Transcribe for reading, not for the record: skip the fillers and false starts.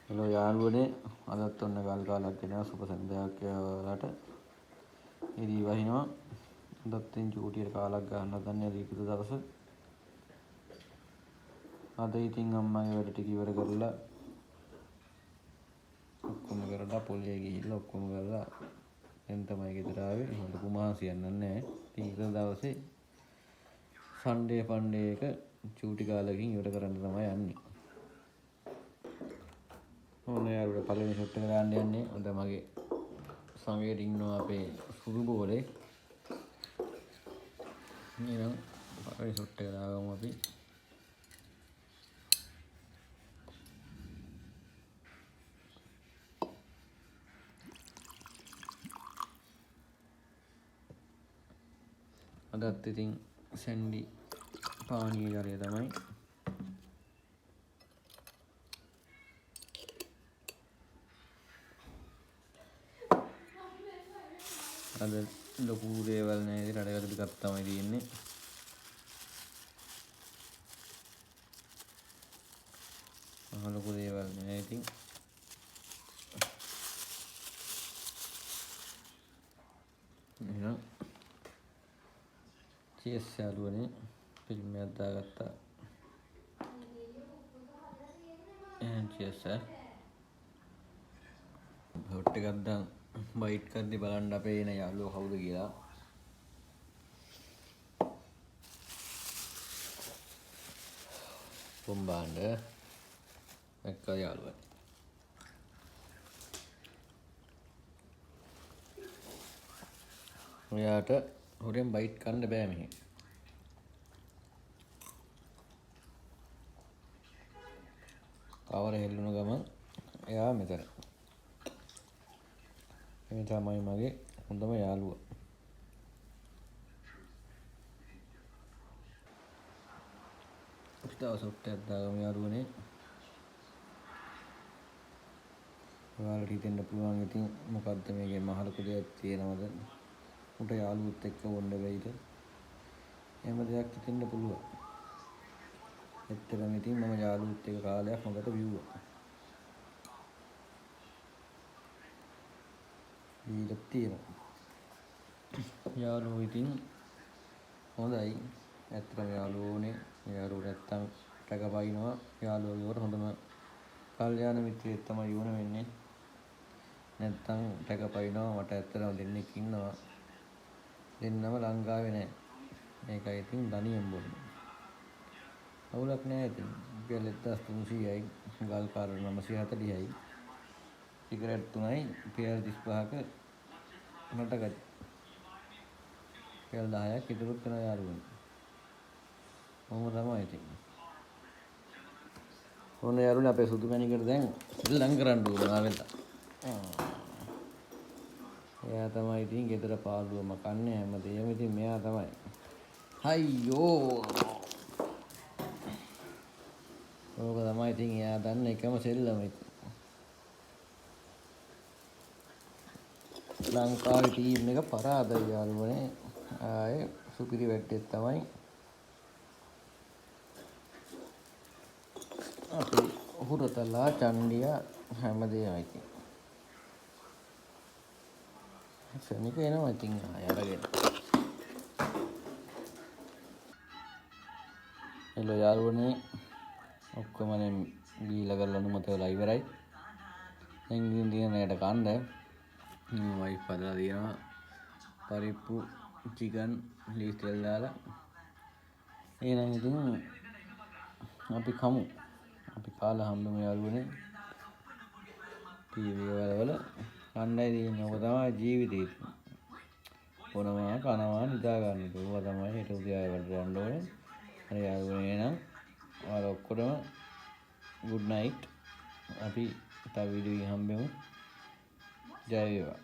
Hello යාළුවනේ අදත් ඔන්න ගල් කාලක් ගෙනවා සුබ සන්ධ්‍යාවක් ඔයාලට. ඉරි වහිනවා. අදත් ඉතින් චූටියට කාලක් ගන්න හදන්නේ රීපිත දවස. අද ඉතින් අම්මගේ වැඩ ටික ඉවර කරලා ඔක්කොම කරලා පොල්ලේ ගිහිල්ලා ඔක්කොම කරලා දැන් තමයි ගෙදර ආවේ. මට කුමාසියක් නැහැ. ඉතින් ඊට දවසේ සන්ඩේ ෆන්ඩේ එක චූටි කාලෙකින් ඉවර කරන්න තමයි යන්නේ. ඕනේ යාළුවා පළවෙනි ෂොට් එක දාන්න යන්නේ. අද මගේ සමයට ඉන්නවා අපේ සුදු බෝලේ. එහෙනම් පළවෙනි ෂොට් එක දාගමු අපි. අදත් ඉතින් සැන්ඩි පානීය ජලය තමයි. අද ලොකු දේවල් නෑ ඉතින් රටකට ටිකක් තමයි තියෙන්නේ. ලොකු දේවල් නෑ ඉතින්. එහෙනම් චීස් යාළුවනේ ෆිල්ම් එකක් දාගත්තා. එහෙනම් චීස් හොට් එකක් දාන් බයිට් කරද්දි බලන්න අපේ එන යාළුවෝ කවුද කියලා. කොම්බාණ්ඩ එක්ක යාළුවා. ඔයාට හොරෙන් බයිට් කන්න බෑ මෙහෙ. කවර හෙල්ලුණ ගමන් එයා මෙතන. මේ තමයි මගේ හොඳම යාළුවා. තව ෂොට් එකක් දාගමු යාළුවනේ. ඔයාලට හිතෙන්න පුළුවන් ඉතින් මොකද්ද මේකේ මහ ලොකු දෙයක් තියෙනවද? උට යාළුවොත් එක්ක වොන්න වෙයිද? එහෙම දෙයක් හිතෙන්න පුළුවන්. ඇත්තටම ඉතින් මම යාළුවොත් එක්ක කාලයක් හොඳට විව්වා. ඊට තියෙනවා. යාළුවෝ ඉතින් හොඳයි. ඇත්තටම යාළුවෝනේ. යාළුවෝ නැත්තම් රැකපයින්නවා. යාළුවෝගේ හොඳම කල්යාණ මිත්‍රයෙක් තමයි වුණ වෙන්නේ. නැත්තම් රැකපයින්නවා. මට ඇත්තටම දෙන්නෙක් ඉන්නවා. දෙන්නම ලංකාවේ නැහැ. මේකයි ඉතින් දනියෙන් බොන්නේ. අවුලක් නැහැ ඉතින්. රුපියල් 1300යි. ගල් කාර 940යි. සිගරට් 3යි රුපියල් 35ක නටගත්. රුපියල් 10ක් ඉතුරුත් වෙන යාළුවනේ. මොහොම තමයි ඉතින්. ඕන යාළුවනේ අපේ සුදු මැණිකට දැන් ලං කරන්න ඕන ආවෙලා. එයා තමයි ඉතින් ගෙදර පාළුවම කන්නේ හැමදේම ඉතින් මෙයා තමයි. අයියෝ. ඕක තමයි ඉතින් එයා දන්න එකම සෙල්ලම ඉතින්. ලංකාවේ ටීම් එක පරාදයි යාළුවනේ. ආයේ සුපිරි වැට්ටෙක් තමයි. අපි හුරතලා චණ්ඩියා හැමදේම ඉතින්. සෙනික එනවා ඉතින් ආය අරගෙන. හෙලෝ යාළුවනේ ඔක්කොම දැන් බීලා කරලා නුමත වෙලා ඉවරයි. දැන් ඉතින් තියෙන එකට කන්න වයිෆ් හදලා තියෙනවා පරිප්පු චිකන් ලීස්ටල් දාලා. එහෙනම් ඉතින් අපි කමු. අපි කාලා හම්බෙමු යාළුවනේ. ටීවී වල කන්නයි තියෙන්නේ. ඔක තමයි ජීවිතේ. බොනවා කනවා නිදා ගන්න. ඒක තමයි හෙට උදේ ආයෙ වැඩට යන්න ඕනේ. හරි යාළුවනේ එහෙනම් ඔයාලා ඔක්කොටම good night. අපි තව වීඩියෝ එකකින් හම්බෙමු. ජය වේවා.